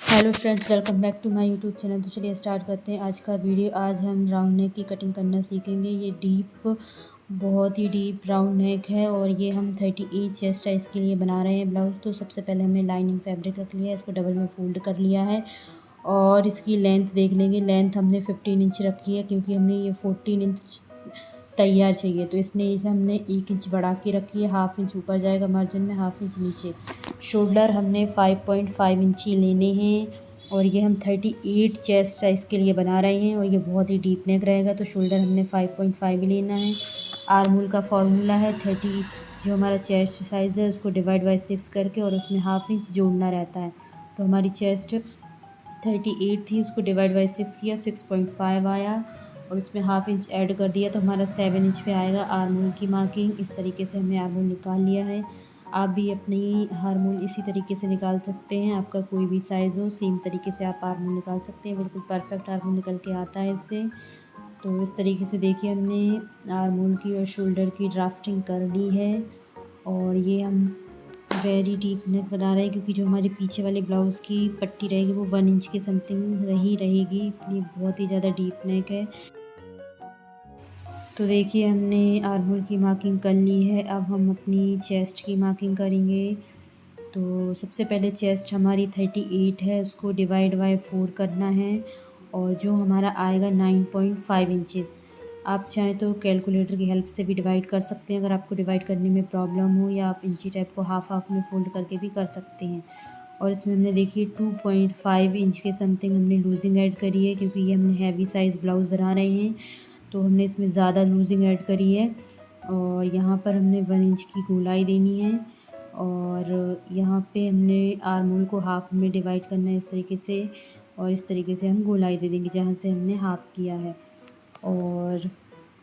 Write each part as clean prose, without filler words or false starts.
Hello friends, welcome back to my YouTube channel. तो चलिए start करते हैं आज का वीडियो। आज हम राउंड नेक की कटिंग करना सीखेंगे। ये बहुत ही डीप राउंड नेक है और ये हम 38 चेस्ट साइज़ के लिए बना रहे हैं ब्लाउज़। तो सबसे पहले हमने लाइनिंग फैब्रिक रख लिया है, इसको डबल में फोल्ड कर लिया है और इसकी लेंथ देख लेंगे। लेंथ हमने 15 इंच रखी है क्योंकि हमने ये 14 इंच तैयार चाहिए, तो इसलिए हमने 1 इंच बढ़ा के रखी है। हाफ इंच ऊपर जाएगा मार्जिन में, हाफ इंच नीचे। शोल्डर हमने 5.5 इंची लेने हैं और ये हम 38 चेस्ट साइज़ के लिए बना रहे हैं और ये बहुत ही डीप नेक रहेगा, तो शोल्डर हमने 5.5 ही लेना है। आर्मोल का फॉर्मूला है 30, जो हमारा चेस्ट साइज़ है उसको डिवाइड बाई 6 करके और उसमें हाफ इंच जोड़ना रहता है। तो हमारी चेस्ट 38 थी, उसको डिवाइड बाई 6 किया, 6.5 आया और उसमें हाफ इंच ऐड कर दिया तो हमारा 7 इंच पे आएगा आर्मोल की मार्किंग। इस तरीके से हमने आर्मोल निकाल लिया है। आप भी अपनी आर्मोल इसी तरीके से निकाल सकते हैं। आपका कोई भी साइज़ हो, सेम तरीके से आप आर्मोल निकाल सकते हैं। बिल्कुल परफेक्ट आर्मोल निकल के आता है इससे। तो इस तरीके से देखिए हमने आर्मोल की और शोल्डर की ड्राफ्टिंग कर ली है और ये हम वेरी डीप नेक बना रहे हैं क्योंकि जो हमारे पीछे वाले ब्लाउज़ की पट्टी रहेगी वो 1 इंच की समथिंग रहेगी, इसलिए बहुत ही ज़्यादा डीप नेक है। तो देखिए हमने आर्मोल की मार्किंग कर ली है। अब हम अपनी चेस्ट की मार्किंग करेंगे। तो सबसे पहले चेस्ट हमारी 38 है, उसको डिवाइड बाय 4 करना है और जो हमारा आएगा 9.5 इंचेस। आप चाहें तो कैलकुलेटर की हेल्प से भी डिवाइड कर सकते हैं अगर आपको डिवाइड करने में प्रॉब्लम हो, या आप इंची टाइप को हाफ हाफ में फ़ोल्ड करके भी कर सकते हैं। और इसमें हमने देखिए 2.5 इंच के समथिंग हमने लूजिंग ऐड करी है क्योंकि ये हमने हैवी साइज़ ब्लाउज़ बना रहे हैं, तो हमने इसमें ज़्यादा लूजिंग ऐड करी है। और यहाँ पर हमने 1 इंच की गोलाई देनी है और यहाँ पे हमने आर्मोल को हाफ में डिवाइड करना है इस तरीके से, और इस तरीके से हम गोलाई दे देंगे जहाँ से हमने हाफ किया है। और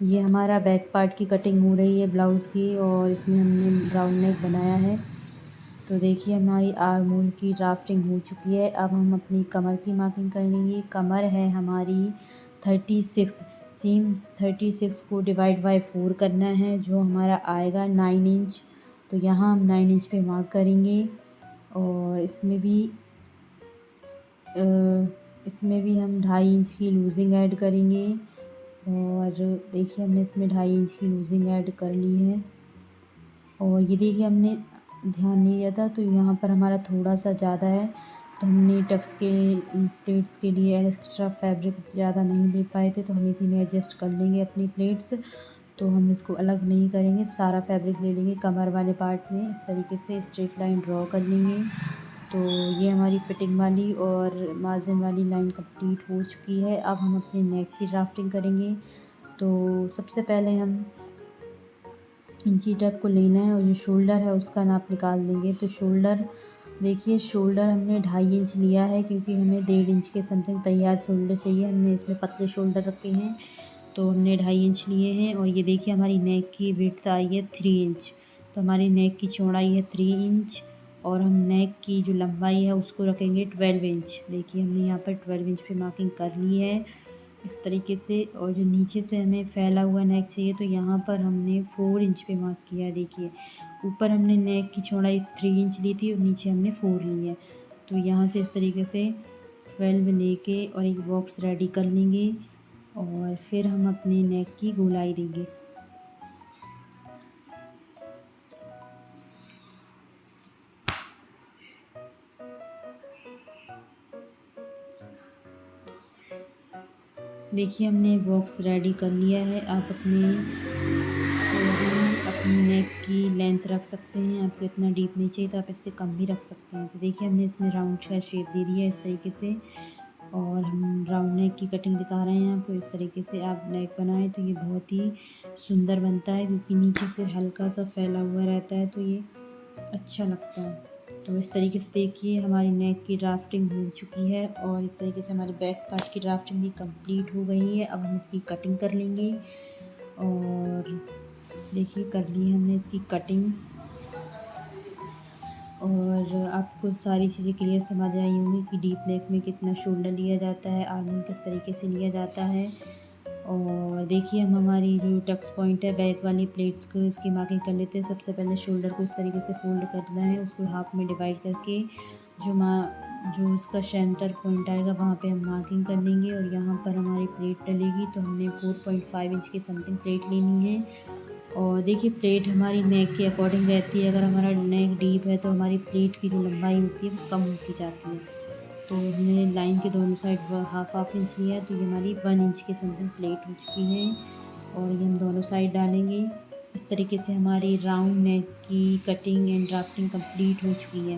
ये हमारा बैक पार्ट की कटिंग हो रही है ब्लाउज़ की और इसमें हमने राउंड नेक बनाया है। तो देखिए हमारी आर्मोल की ड्राफ्टिंग हो चुकी है। अब हम अपनी कमर की मार्किंग कर लेंगे। कमर है हमारी 36, सेम 36 को डिवाइड बाय 4 करना है, जो हमारा आएगा 9 इंच। तो यहाँ हम 9 इंच पे मार्क करेंगे और इसमें भी हम 2.5 इंच की लूजिंग ऐड करेंगे। और देखिए हमने इसमें 2.5 इंच की लूजिंग ऐड कर ली है और ये देखिए हमने ध्यान नहीं दिया था, तो यहाँ पर हमारा थोड़ा सा ज़्यादा है, तो हमने टक्स के प्लेट्स के लिए एक्स्ट्रा फैब्रिक ज़्यादा नहीं ले पाए थे, तो हम इसी में एडजस्ट कर लेंगे अपनी प्लेट्स। तो हम इसको अलग नहीं करेंगे, सारा फैब्रिक ले लेंगे कमर वाले पार्ट में, इस तरीके से स्ट्रेट लाइन ड्रॉ कर लेंगे। तो ये हमारी फिटिंग वाली और मार्जिन वाली लाइन कंप्लीट हो चुकी है। अब हम अपने नेक की ड्राफ्टिंग करेंगे। तो सबसे पहले हम इंची टेप को लेना है और जो शोल्डर है उसका नाप निकाल देंगे। तो शोल्डर देखिए, शोल्डर हमने 2.5 इंच लिया है क्योंकि हमें 1.5 इंच के समथिंग तैयार शोल्डर चाहिए। हमने इसमें पतले शोल्डर रखे हैं, तो हमने 2.5 इंच लिए हैं। और ये देखिए हमारी नेक की विड्थ आई है 3 इंच, तो हमारी नेक की चौड़ाई है 3 इंच और हम नेक की जो लंबाई है उसको रखेंगे 12 इंच। देखिए हमने यहाँ पर 12 इंच पे मार्किंग कर ली है इस तरीके से। और जो नीचे से हमें फैला हुआ नेक चाहिए, तो यहाँ पर हमने 4 इंच पे मार्क किया है। देखिए ऊपर हमने नेक की चौड़ाई 3 इंच ली थी और नीचे हमने 4 ली है। तो यहाँ से इस तरीके से 12 लेके और एक बॉक्स रेडी कर लेंगे और फिर हम अपने नेक की गोलाई देंगे। देखिए हमने बॉक्स रेडी कर लिया है। आप अपनी नेक की लेंथ रख सकते हैं, आपको इतना डीप नहीं चाहिए तो आप इससे कम भी रख सकते हैं। तो देखिए हमने इसमें राउंड का शेप दे दिया है इस तरीके से और हम राउंड नेक की कटिंग दिखा रहे हैं आपको। इस तरीके से आप नेक बनाएं तो ये बहुत ही सुंदर बनता है क्योंकि नीचे से हल्का सा फैला हुआ रहता है, तो ये अच्छा लगता है। तो इस तरीके से देखिए हमारी नेक की ड्राफ्टिंग हो चुकी है और इस तरीके से हमारे बैक पार्ट की ड्राफ्टिंग भी कंप्लीट हो गई है। अब हम इसकी कटिंग कर लेंगे और देखिए कर ली हमने इसकी कटिंग और आपको सारी चीज़ें क्लियर समझ आई होंगी कि डीप नेक में कितना शोल्डर लिया जाता है, आर्मोल किस तरीके से लिया जाता है। और देखिए हम हमारी जो टक्स पॉइंट है बैक वाली प्लेट्स को इसकी मार्किंग कर लेते हैं। सबसे पहले शोल्डर को इस तरीके से फोल्ड करना है, उसको हाफ में डिवाइड करके जो जो उसका सेंटर पॉइंट आएगा वहाँ पे हम मार्किंग कर लेंगे और यहाँ पर हमारी प्लेट डलेगी। तो हमने 4.5 इंच की समथिंग प्लेट लेनी है। और देखिए प्लेट हमारी नेक के अकॉर्डिंग रहती है। अगर हमारा नेक डीप है तो हमारी प्लेट की जो लंबाई होती है वो कम होती जाती है। तो हमने लाइन के दोनों साइड हाफ हाफ इंच लिया है, तो ये हमारी 1 इंच की समथिंग प्लेट हो चुकी है। और ये हम दोनों साइड डालेंगे। इस तरीके से हमारी राउंड नेक की कटिंग एंड ड्राफ्टिंग कंप्लीट हो चुकी है।